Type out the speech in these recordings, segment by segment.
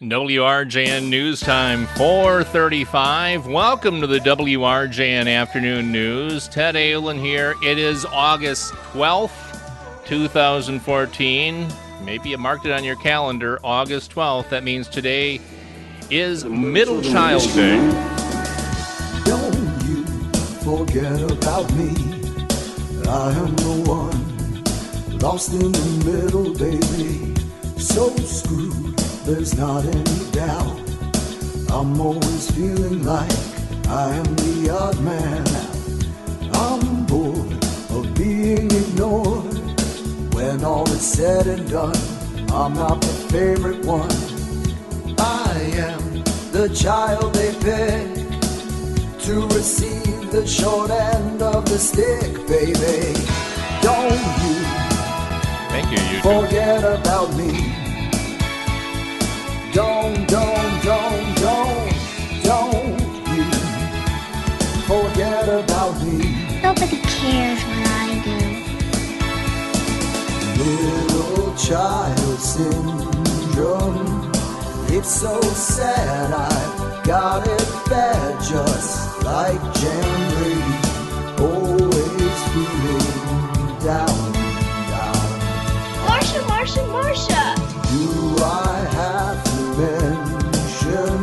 WRJN News Time, 4:35. Welcome to the WRJN Afternoon News. Ted Aylin here. It is August 12th, 2014. Maybe you marked it on your calendar, August 12th. That means today is Middle Child Day. Don't you forget about me. I am the one lost in the middle, baby. So screwed, there's not any doubt. I'm always feeling like I am the odd man out. I'm bored of being ignored. When all is said and done, I'm not the favorite one. I am the child they pick to receive the short end of the stick, baby. Don't you Thank you, YouTube. forget about me. Don't you forget about me. Nobody cares what I do. Little child syndrome. It's so sad I got it bad, just like Jam Brady. Always feeling down. Marsha! Do I have to mention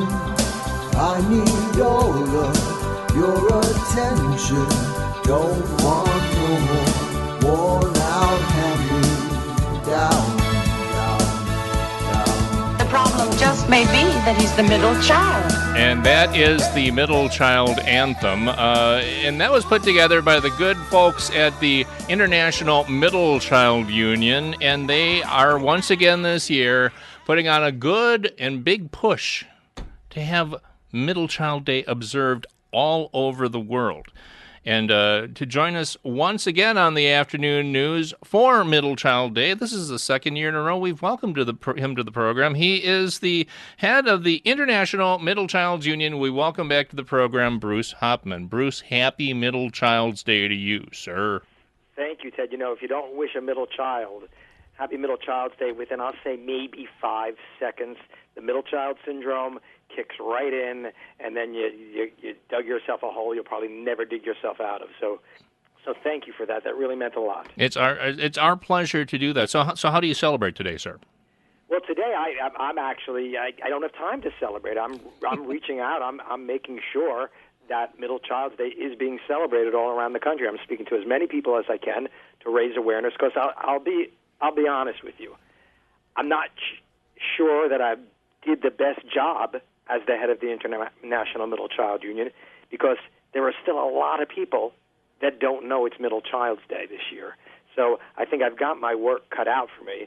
I need all of your attention? Don't want no more worn out hand me down. The problem just may be that he's the middle child. And that is the Middle Child Anthem. And that was put together by the good folks at the International Middle Child Union. And they are once again this year putting on a good and big push to have Middle Child Day observed all over the world. And to join us once again on the afternoon news for Middle Child Day, this is the second year in a row we've welcomed him to the program. He is the head of the International Middle Child Union. We welcome back to the program Bruce Hopman. Bruce, happy Middle Child's Day to you, sir. Thank you, Ted. You know, if you don't wish a middle child happy Middle Child's Day within, I'll say, maybe 5 seconds, the middle child syndrome kicks right in, and then you dug yourself a hole you'll probably never dig yourself out of. So thank you for that. That really meant a lot. It's our pleasure to do that. So how do you celebrate today, sir? Well, today I'm actually I don't have time to celebrate. I'm reaching out. I'm making sure that Middle Child's Day is being celebrated all around the country. I'm speaking to as many people as I can to raise awareness. Because I'll be honest with you, I'm not sure that I did the best job as the head of the International Middle Child Union, because there are still a lot of people that don't know it's Middle Child's Day this year. So I think I've got my work cut out for me.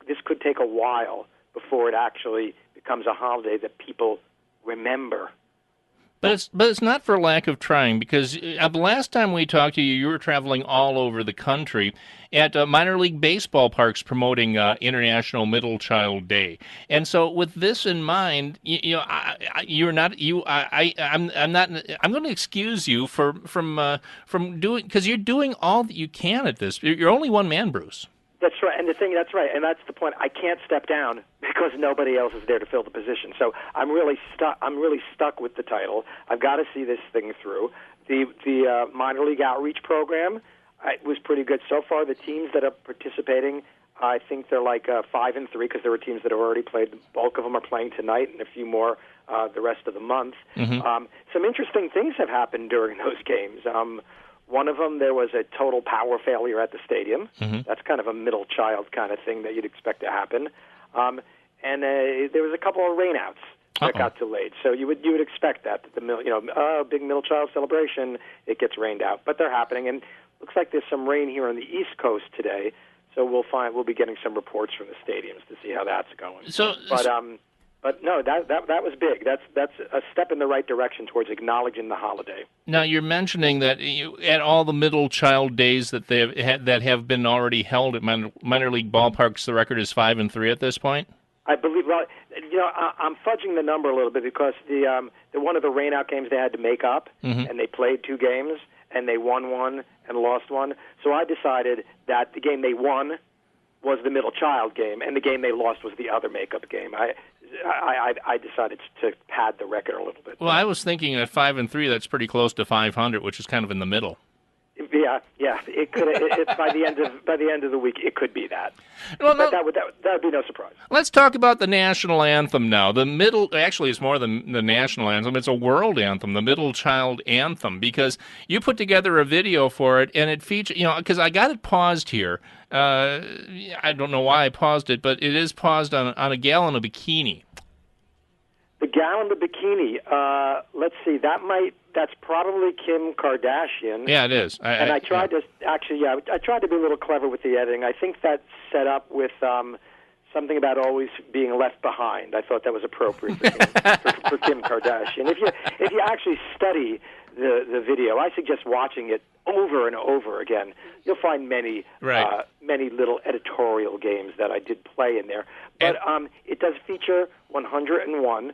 This could take a while before it actually becomes a holiday that people remember. But it's not for lack of trying, because the last time we talked to you, you were traveling all over the country at minor league baseball parks promoting International Middle Child Day. And so, with this in mind, I'm going to excuse you from doing, because you're doing all that you can at this. You're only one man, Bruce. That's right, that's right, and that's the point. I can't step down because nobody else is there to fill the position. So I'm really stuck with the title. I've got to see this thing through. The minor league outreach program was pretty good so far. The teams that are participating, I think they're like 5-3, because there were teams that have already played. The bulk of them are playing tonight, and a few more the rest of the month. Mm-hmm. Some interesting things have happened during those games. One of them, there was a total power failure at the stadium. Mm-hmm. That's kind of a middle child kind of thing that you'd expect to happen. And there was a couple of rainouts that got delayed. So you would expect that the big middle child celebration, it gets rained out. But they're happening, and looks like there's some rain here on the East Coast today. So we'll be getting some reports from the stadiums to see how that's going. But no, that was big. That's a step in the right direction towards acknowledging the holiday. Now, you're mentioning that at all the Middle Child Days that that have been already held at minor league ballparks, the record is 5-3 at this point. I believe. Well, I'm fudging the number a little bit, because the one of the rainout games they had to make up, mm-hmm. and they played 2 games, and they won one and lost one. So I decided that the game they won was the middle child game, and the game they lost was the other makeup game. I decided to pad the record a little bit. Well, I was thinking at 5-3, that's pretty close to 500, which is kind of in the middle. Yeah, it could. By the end of the week, it could be that. Well, but that would be no surprise. Let's talk about the national anthem now. Actually, it's more than the national anthem. It's a world anthem, the Middle Child Anthem, because you put together a video for it, and it features, because I got it paused here. I don't know why I paused it, but it is paused on a gal in a bikini. The gal in the bikini. Let's see. That's probably Kim Kardashian. Yeah, it is. I tried to I tried to be a little clever with the editing. I think that's set up with something about always being left behind. I thought that was appropriate for Kim Kardashian. If you actually study the video, I suggest watching it over and over again. You'll find many little editorial games that I did play in there. But it does feature 101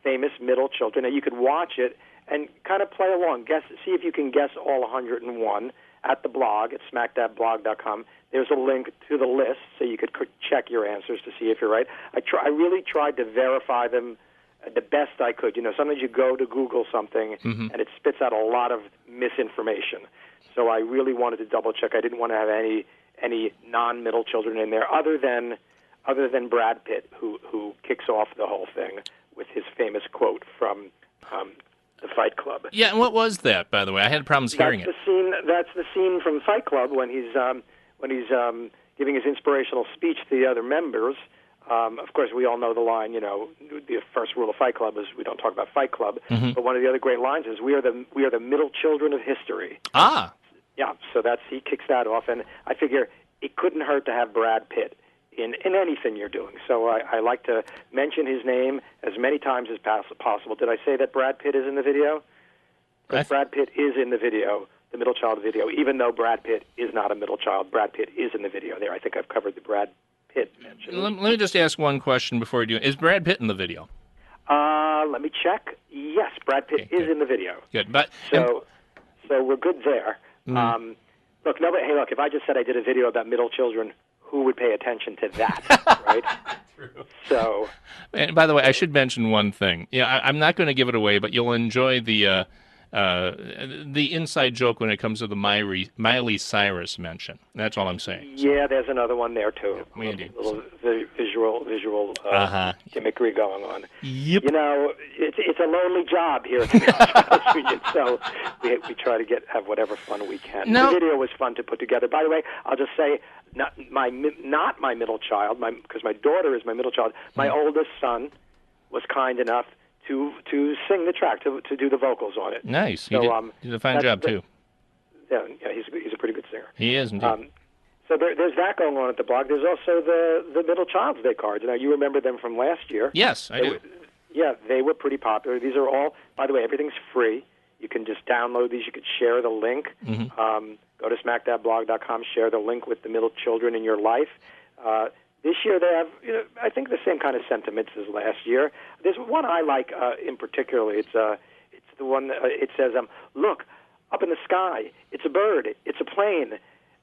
famous middle children. Now, you could watch it and kind of play along. See if you can guess all 101 at the blog at smackdabblog.com. There's a link to the list so you could check your answers to see if you're right. I really tried to verify them the best I could. Sometimes you go to Google something and it spits out a lot of misinformation. So I really wanted to double check. I didn't want to have any non-middle children in there other than Brad Pitt, who kicks off the whole thing with his famous quote from the Fight Club. Yeah, and what was that, by the way? I had problems hearing it. That's the scene from Fight Club when he's giving his inspirational speech to the other members. Of course, we all know the line. The first rule of Fight Club is we don't talk about Fight Club. But one of the other great lines is we are the middle children of history. Ah. Yeah. So he kicks that off, and I figure it couldn't hurt to have Brad Pitt in anything you're doing. So I like to mention his name as many times as possible. Did I say that Brad Pitt is in the video? Because Brad Pitt is in the video, the middle child video, even though Brad Pitt is not a middle child. Brad Pitt is in the video there. I think I've covered the Brad Pitt mention. Let me just ask one question before you do it. Is Brad Pitt in the video? Let me check. Yes, Brad Pitt is in the video. Good. So we're good there. Look, if I just said I did a video about middle children, who would pay attention to that, right? True. So, and by the way, I should mention one thing. I'm not going to give it away, but you'll enjoy the inside joke when it comes to the Miley Cyrus mention. That's all I'm saying. So. Yeah, there's another one there too. Indeed. A little visual gimmickry going on. Yep. It's a lonely job here at the Middle Child Union, so we try to have whatever fun we can. No. The video was fun to put together. By the way, I'll just say, not my middle child, because my daughter is my middle child. My oldest son was kind enough to sing the track, to do the vocals on it. Nice. So, he did a fine job, too. Yeah, he's a pretty good singer. He is, indeed. So there's that going on at the blog. There's also the Middle Child's Day cards. Now, you remember them from last year. Yes, I do. They were pretty popular. These are all, by the way, everything's free. You can just download these. You could share the link. Go to smackdabblog.com, share the link with the middle children in your life. This year they have, I think, the same kind of sentiments as last year. There's one I like in particular. It's the one. It says, "Look up in the sky. It's a bird. It's a plane."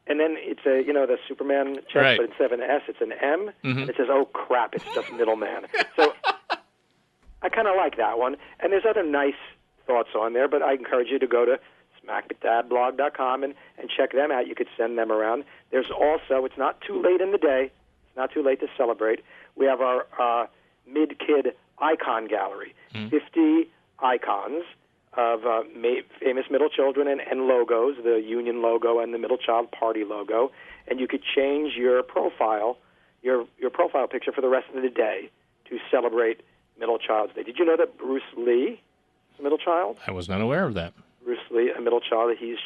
And then it's the Superman chest, right. But instead of an S, it's an M. And it says, "Oh crap! It's just middleman." So I kind of like that one. And there's other nice thoughts on there, but I encourage you to go to smackdabblog.com and check them out. You could send them around. There's also, it's not too late in the day. Not too late to celebrate. We have our mid-kid icon gallery, 50 icons of famous middle children and logos, the Union logo and the Middle Child Party logo, and you could change your profile, your profile picture for the rest of the day to celebrate Middle Child's Day. Did you know that Bruce Lee is a middle child? I was not aware of that. Bruce Lee, a middle child. He's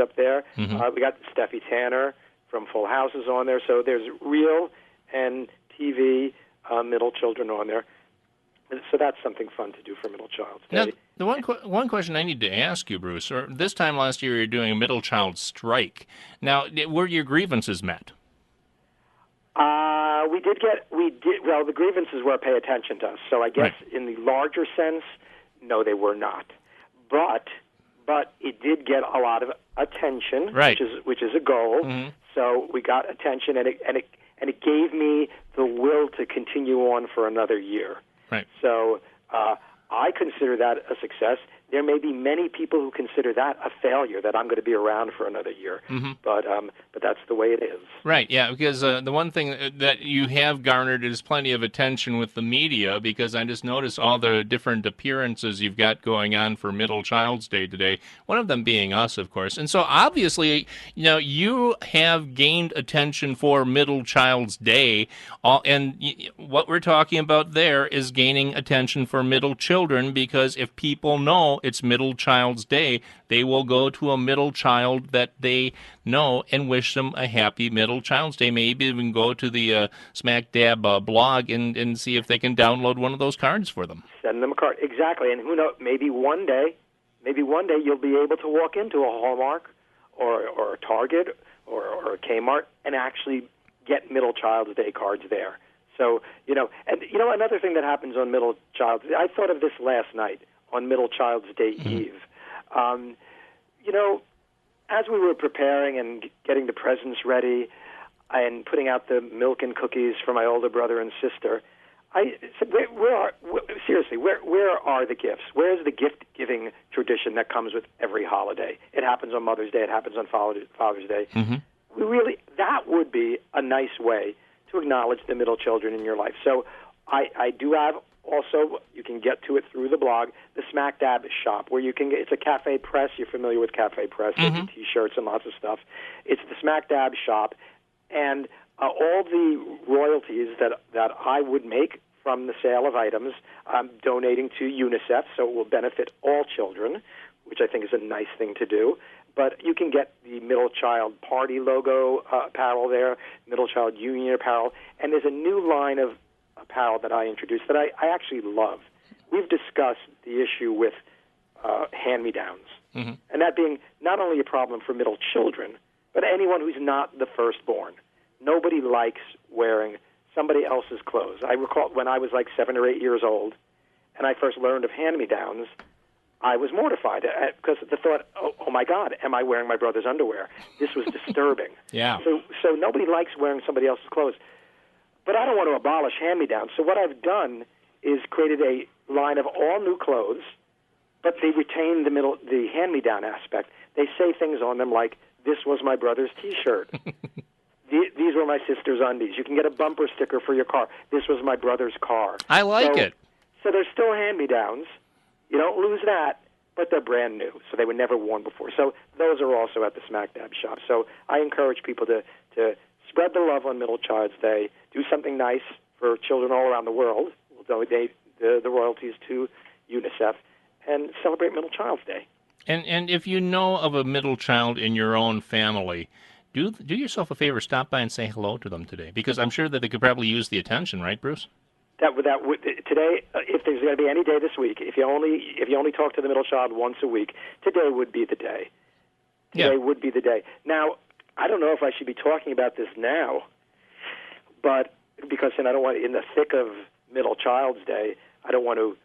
up there. We got Steffi Tanner from Full House is on there. So there's real and TV middle children on there. So that's something fun to do for Middle Child's Day. Now, the one question I need to ask you, Bruce, this time last year you were doing a middle child strike. Now, were your grievances met? Well, the grievances were pay attention to us. So I guess in the larger sense, no, they were not. But it did get a lot of attention, which is a goal. So we got attention, and it gave me the will to continue on for another year. Right. So I consider that a success. There may be many people who consider that a failure, that I'm going to be around for another year. But that's the way it is. Right, yeah, because the one thing that you have garnered is plenty of attention with the media, because I just noticed all the different appearances you've got going on for Middle Child's Day today, one of them being us, of course. And so obviously, you have gained attention for Middle Child's Day, and what we're talking about there is gaining attention for middle children, because if people know it's Middle Child's Day, they will go to a middle child that they know and wish them a happy Middle Child's Day. Maybe even go to the Smack Dab blog and see if they can download one of those cards for them. Send them a card. Exactly. And who knows, maybe one day you'll be able to walk into a Hallmark or a Target or a Kmart and actually get Middle Child's Day cards there. So, another thing that happens on Middle Child's Day, I thought of this last night on Middle Child's Day Eve. As we were preparing and getting the presents ready and putting out the milk and cookies for my older brother and sister, I said, where are the gifts? Where is the gift-giving tradition that comes with every holiday? It happens on Mother's Day. It happens on Father's Day. That would be a nice way to acknowledge the middle children in your life. So I do have also, you can get to it through the blog, the Smack Dab shop, where you can get, it's a Cafe Press. You're familiar with Cafe Press, T-shirts and lots of stuff. It's the Smack Dab shop, and all the royalties that I would make from the sale of items, I'm donating to UNICEF, so it will benefit all children, which I think is a nice thing to do. But you can get the Middle Child Party logo apparel there, Middle Child Union apparel, and there's a new line of apparel that I introduced that I actually love. We've discussed the issue with hand-me-downs, and that being not only a problem for middle children, but anyone who's not the firstborn. Nobody likes wearing somebody else's clothes. I recall when I was like 7 or 8 years old, and I first learned of hand-me-downs, I was mortified because the thought, oh my God, am I wearing my brother's underwear? This was disturbing. Yeah. So nobody likes wearing somebody else's clothes. But I don't want to abolish hand-me-downs. So what I've done is created a line of all new clothes, but they retain the hand-me-down aspect. They say things on them like, "This was my brother's T-shirt." These were my sister's undies. You can get a bumper sticker for your car. This was my brother's car. I like it. So there's still hand-me-downs. You don't lose that, but they're brand new, so they were never worn before. So those are also at the Smack Dab shop. So I encourage people to spread the love on Middle Child's Day, do something nice for children all around the world. We'll donate the royalties to UNICEF and celebrate Middle Child's Day. And if you know of a middle child in your own family, do yourself a favor, stop by and say hello to them today, because I'm sure that they could probably use the attention, right, Bruce? That would today, if there's going to be any day this week, if you only talk to the middle child once a week, today would be the day. Today would be the day. Now, I don't know if I should be talking about this now, but because I don't want, in the thick of Middle Child's Day, I don't want to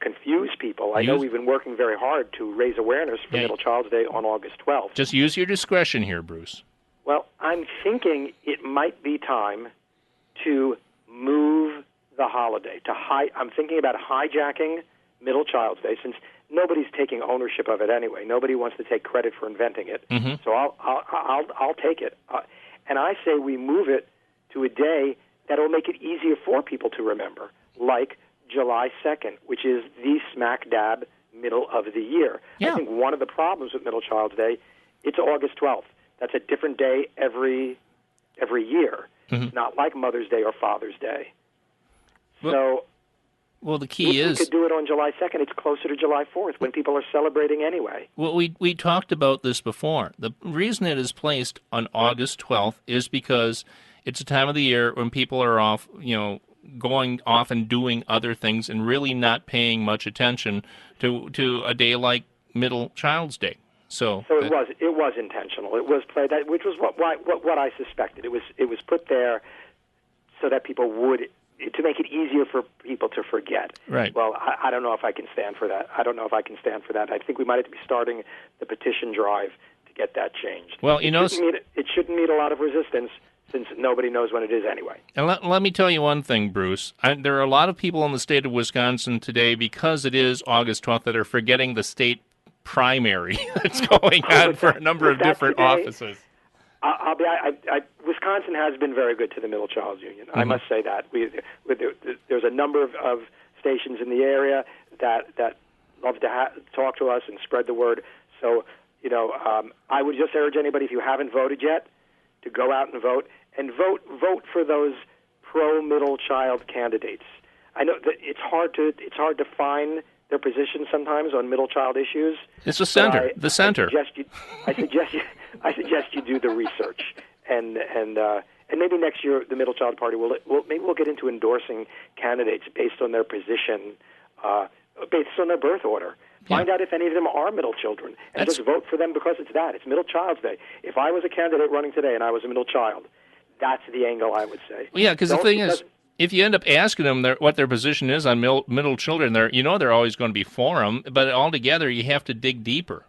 confuse people. I know we've been working very hard to raise awareness for Middle Child's Day on August 12th. Just use your discretion here, Bruce. Well, I'm thinking it might be time to move the holiday. I'm thinking about hijacking Middle Child's Day, since nobody's taking ownership of it anyway. Nobody wants to take credit for inventing it. So I'll take it, and I say we move it to a day that will make it easier for people to remember, like July 2nd, which is the smack dab middle of the year. I think one of the problems with Middle Child's Day, it's August 12th. That's a different day every year. It's not like Mother's Day or Father's Day. Well, the key is, we could do it on July 2nd. It's closer to July 4th when people are celebrating anyway. Well, we talked about this before. The reason it is placed on August 12th is because it's a time of the year when people are off, going off and doing other things and really not paying much attention to a day like Middle Child's Day. So it was intentional. It was played, which was what I suspected. It was put there so that people would, to make it easier for people to forget. Right. Well, I don't know if I can stand for that. I think we might have to be starting the petition drive to get that changed. Well, it shouldn't meet a lot of resistance. since nobody knows when it is anyway. And let me tell you one thing, Bruce. There are a lot of people in the state of Wisconsin today, because it is August 12th, that are forgetting the state primary that's going on for a number of different offices. Wisconsin has been very good to the Middle Child Union. I must say that. There's a number of stations in the area that love to talk to us and spread the word. So, I would just urge anybody, if you haven't voted yet, to go out and vote vote for those pro-middle child candidates. I know that it's hard to find their position sometimes on middle child issues. It's the center. I suggest you do the research, and maybe next year the Middle Child Party will get into endorsing candidates based on their position, based on their birth order. Find out if any of them are middle children, and just vote for them because it's that. It's Middle Child's Day. If I was a candidate running today and I was a middle child, that's the angle I would say. Well, yeah, because the thing is, if you end up asking them what their position is on middle children, they're always going to be for them, but altogether you have to dig deeper.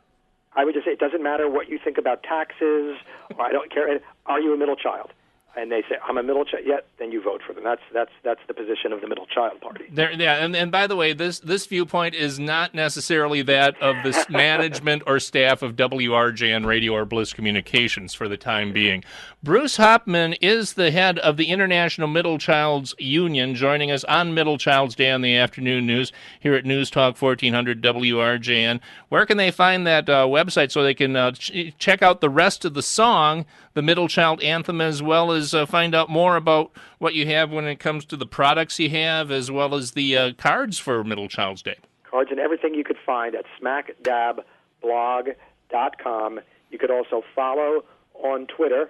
I would just say it doesn't matter what you think about taxes, or I don't care. Are you a middle child? And they say, I'm a middle child, then you vote for them. That's the position of the Middle Child Party. And by the way, this viewpoint is not necessarily that of the management or staff of WRJN Radio or Bliss Communications for the time being. Bruce Hopman is the head of the International Middle Child's Union, joining us on Middle Child's Day on the afternoon news here at News Talk 1400 WRJN. Where can they find that website so they can check out the rest of the song, the Middle Child Anthem, as well as find out more about what you have when it comes to the products you have, as well as the cards for Middle Child's Day? Cards and everything you could find at smackdabblog.com. You could also follow on Twitter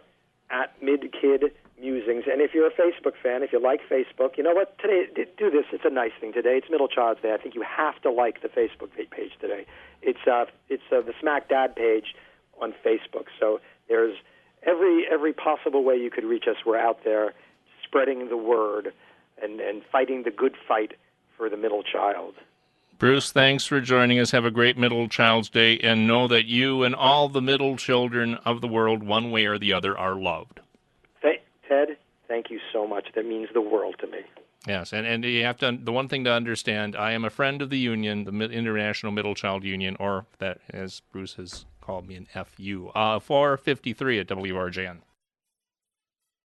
at MidKidMusings. And if you're a Facebook fan, if you like Facebook, you know what? Today, do this. It's a nice thing today. It's Middle Child's Day. I think you have to like the Facebook page today. It's the Smack Dad page on Facebook. So there's every possible way you could reach us. We're out there spreading the word and fighting the good fight for the middle child. Bruce, thanks for joining us. Have a great Middle Child's Day, and know that you and all the middle children of the world, one way or the other, are loved. Ted, thank you so much. That means the world to me. Yes, and you have to. The one thing to understand, I am a friend of the union, the International Middle Child Union, or that, as Bruce has called me, an FU. 453 at WRJN.